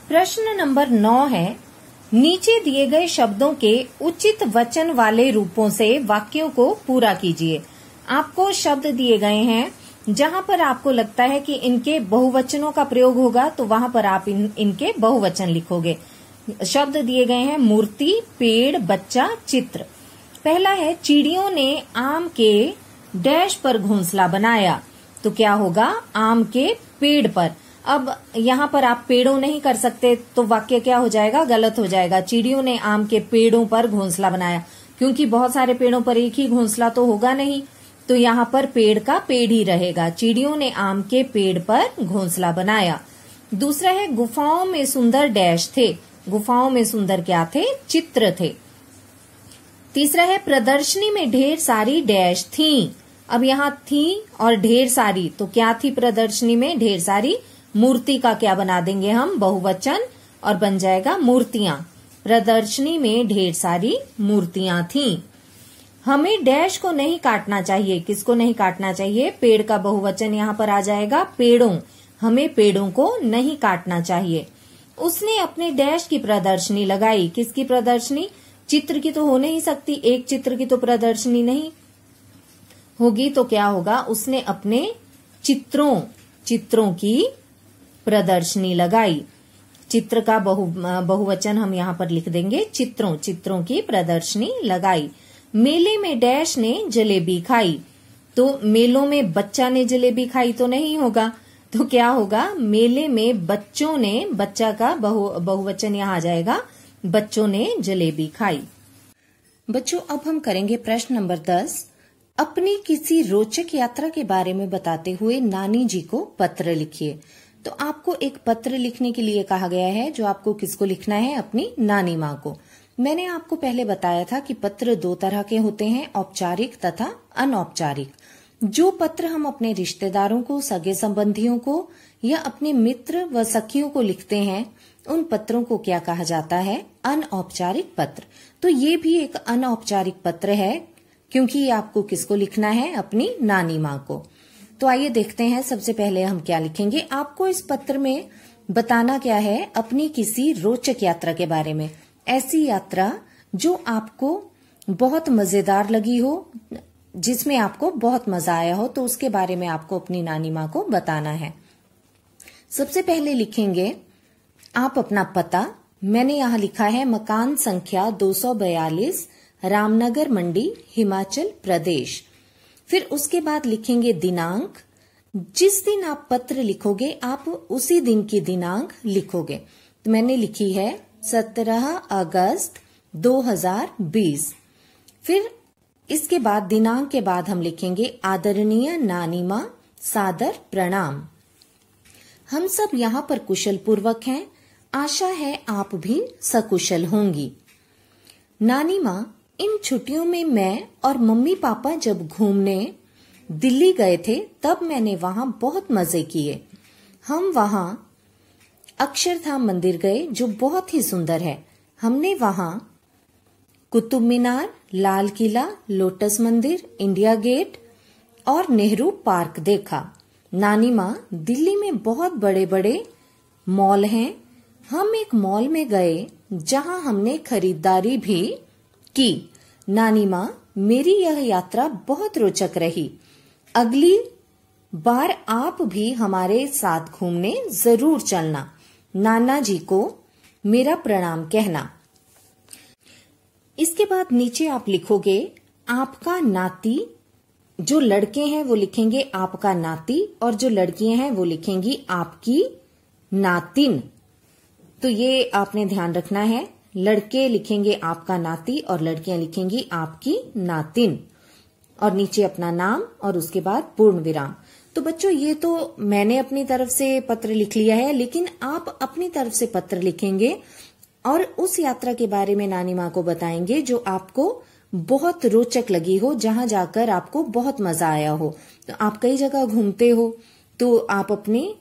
प्रश्न नंबर 9 है, नीचे दिए गए शब्दों के उचित वचन वाले रूपों से वाक्यों को पूरा कीजिए। आपको शब्द दिए गए हैं, जहां पर आपको लगता है कि इनके बहुवचनों का प्रयोग होगा तो वहां पर आप इनके बहुवचन लिखोगे। शब्द दिए गए हैं मूर्ति, पेड़, बच्चा, चित्र। पहला है, चिड़ियों ने आम के डैश पर घोंसला बनाया, तो क्या होगा, आम के पेड़ पर। अब यहाँ पर आप पेड़ों नहीं कर सकते तो वाक्य क्या हो जाएगा, गलत हो जाएगा। चिड़ियों ने आम के पेड़ों पर घोंसला बनाया, क्योंकि बहुत सारे पेड़ों पर एक ही घोंसला तो होगा नहीं, तो यहाँ पर पेड़ का पेड़ ही रहेगा। चिड़ियों ने आम के पेड़ पर घोंसला बनाया। दूसरा है, गुफाओं में सुंदर डैश थे। गुफाओं में सुंदर क्या थे, चित्र थे। तीसरा है, प्रदर्शनी में ढेर सारी डैश थीं। अब यहाँ थी और ढेर सारी, तो क्या थी प्रदर्शनी में, ढेर सारी। मूर्ति का क्या बना देंगे हम, बहुवचन, और बन जाएगा मूर्तियां। प्रदर्शनी में ढेर सारी मूर्तियां थीं। हमें डैश को नहीं काटना चाहिए। किसको नहीं काटना चाहिए, पेड़ का बहुवचन यहाँ पर आ जाएगा पेड़ों। हमें पेड़ों को नहीं काटना चाहिए। उसने अपने डैश की प्रदर्शनी लगाई। किसकी प्रदर्शनी, चित्र की तो हो नहीं सकती, एक चित्र की तो प्रदर्शनी नहीं होगी, तो क्या होगा, उसने अपने चित्रों की प्रदर्शनी लगाई। चित्र का बहुवचन हम यहाँ पर लिख देंगे चित्रों की प्रदर्शनी लगाई। मेले में डैश ने जलेबी खाई, तो मेलों में बच्चा ने जलेबी खाई तो नहीं होगा, तो क्या होगा, मेले में बच्चों ने, बच्चा का बहुवचन यहाँ आ जाएगा, बच्चों ने जलेबी खाई। बच्चों, अब हम करेंगे प्रश्न नंबर 10। अपनी किसी रोचक यात्रा के बारे में बताते हुए नानी जी को पत्र लिखिए। तो आपको एक पत्र लिखने के लिए कहा गया है, जो आपको किसको लिखना है, अपनी नानी माँ को। मैंने आपको पहले बताया था कि पत्र 2 तरह के होते हैं, औपचारिक तथा अनौपचारिक। जो पत्र हम अपने रिश्तेदारों को, सगे संबंधियों को या अपने मित्र व सखियों को लिखते हैं, उन पत्रों को क्या कहा जाता है, अनौपचारिक पत्र। तो ये भी एक अनौपचारिक पत्र है, क्योंकि ये आपको किसको लिखना है, अपनी नानी माँ को। तो आइए देखते हैं, सबसे पहले हम क्या लिखेंगे। आपको इस पत्र में बताना क्या है, अपनी किसी रोचक यात्रा के बारे में। ऐसी यात्रा जो आपको बहुत मजेदार लगी हो, जिसमें आपको बहुत मजा आया हो, तो उसके बारे में आपको अपनी नानी माँ को बताना है। सबसे पहले लिखेंगे आप अपना पता। मैंने यहाँ लिखा है मकान संख्या 242, रामनगर मंडी, हिमाचल प्रदेश। फिर उसके बाद लिखेंगे दिनांक। जिस दिन आप पत्र लिखोगे, आप उसी दिन की दिनांक लिखोगे। तो मैंने लिखी है 17 अगस्त 2020। फिर इसके बाद दिनांक के बाद हम लिखेंगे आदरणीय नानी माँ, सादर प्रणाम। हम सब यहाँ पर कुशल पूर्वक हैं। आशा है आप भी सकुशल होंगी। नानी माँ, इन छुट्टियों में मैं और मम्मी पापा जब घूमने दिल्ली गए थे, तब मैंने वहां बहुत मजे किए। हम वहां अक्षरधाम मंदिर गए, जो बहुत ही सुंदर है। हमने वहां कुतुब मीनार, लाल किला, लोटस मंदिर, इंडिया गेट और नेहरू पार्क देखा। नानी माँ, दिल्ली में बहुत बड़े बड़े मॉल हैं। हम एक मॉल में गए जहां हमने खरीदारी भी की। नानी माँ, मेरी यह यात्रा बहुत रोचक रही। अगली बार आप भी हमारे साथ घूमने जरूर चलना। नाना जी को मेरा प्रणाम कहना। इसके बाद नीचे आप लिखोगे आपका नाती। जो लड़के हैं वो लिखेंगे आपका नाती, और जो लड़कियां हैं वो लिखेंगी आपकी नातिन। तो ये आपने ध्यान रखना है। लड़के लिखेंगे आपका नाती और लड़कियां लिखेंगी आपकी नातिन, और नीचे अपना नाम और उसके बाद पूर्ण विराम। तो बच्चों, ये तो मैंने अपनी तरफ से पत्र लिख लिया है, लेकिन आप अपनी तरफ से पत्र लिखेंगे और उस यात्रा के बारे में नानी माँ को बताएंगे जो आपको बहुत रोचक लगी हो, जहां जाकर आपको बहुत मजा आया हो। तो आप कई जगह घूमते हो, तो आप अपने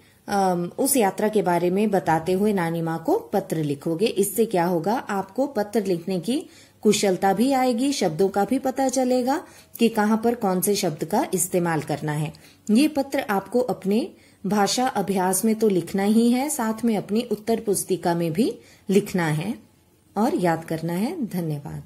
उस यात्रा के बारे में बताते हुए नानी माँ को पत्र लिखोगे। इससे क्या होगा, आपको पत्र लिखने की कुशलता भी आएगी, शब्दों का भी पता चलेगा कि कहाँ पर कौन से शब्द का इस्तेमाल करना है। ये पत्र आपको अपने भाषा अभ्यास में तो लिखना ही है, साथ में अपनी उत्तर पुस्तिका में भी लिखना है और याद करना है। धन्यवाद।